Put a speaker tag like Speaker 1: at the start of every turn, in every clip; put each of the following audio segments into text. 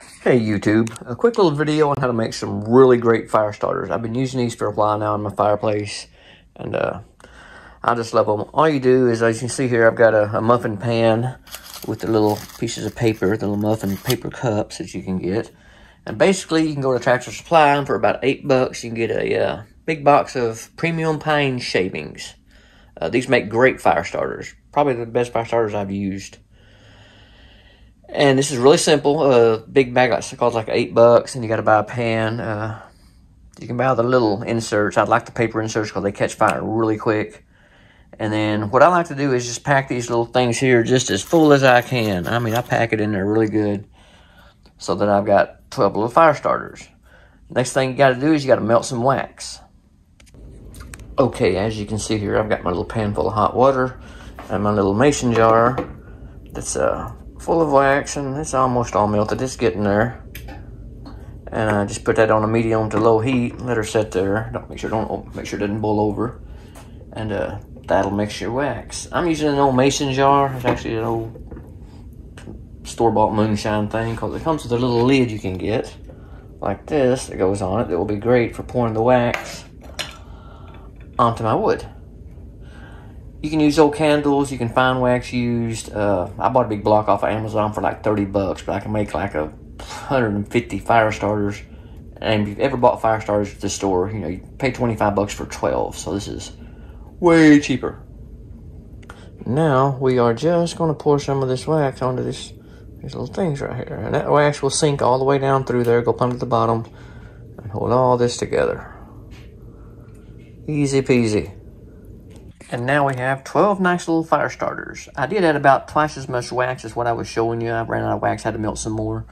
Speaker 1: Hey YouTube, a quick little video on how to make some really great fire starters. I've been using these for a while now in my fireplace, and I just love them. All you do is, as you can see here, I've got a muffin pan with the little pieces of paper, the little muffin paper cups that you can get. And basically, you can go to Tractor Supply, and for about $8, you can get a big box of premium pine shavings. These make great fire starters, probably the best fire starters I've used. And this is really simple. Big bag costs like $8, and you got to buy a pan. You can buy the little inserts. I like the paper inserts because they catch fire really quick. And then what I like to do is just pack these little things here just as full as I can. I mean, I pack it in there really good so that I've got 12 little fire starters. Next thing you got to do is you got to melt some wax. Okay, as you can see here, I've got my little pan full of hot water and my little mason jar that's full of wax, and it's almost all melted. It's getting there. And I just put that on a medium to low heat. Let her sit there. Make sure it doesn't boil over. And that'll mix your wax. I'm using an old mason jar. It's actually an old store-bought moonshine thing because it comes with a little lid you can get like this that goes on it. That will be great for pouring the wax onto my wood. You can use old candles. You can find wax used. I bought a big block off of Amazon for like $30, but I can make like 150 fire starters. And if you've ever bought fire starters at the store, you know, you pay $25 for 12. So this is way cheaper. Now we are just going to pour some of this wax onto these little things right here. And that wax will sink all the way down through there, go plumb to the bottom, and hold all this together. Easy peasy. And now we have 12 nice little fire starters. I did add about twice as much wax as what I was showing you. I ran out of wax, had to melt some more.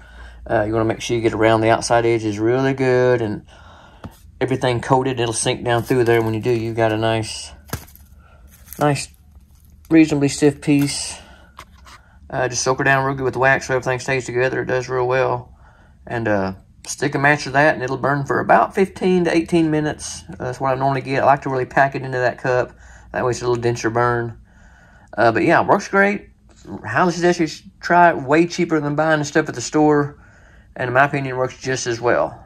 Speaker 1: You want to make sure you get around the outside edges really good and everything coated. It'll sink down through there. When you do, you got a nice, reasonably stiff piece. Just soak her down real good with wax so everything stays together. It does real well. And stick a match to that, and it'll burn for about 15 to 18 minutes. That's what I normally get. I like to really pack it into that cup. That way it's a little denser burn. But yeah, it works great. Highly suggest you try it. Way cheaper than buying the stuff at the store. And in my opinion, it works just as well.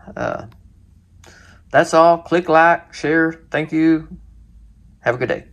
Speaker 1: That's all. Click like, share. Thank you. Have a good day.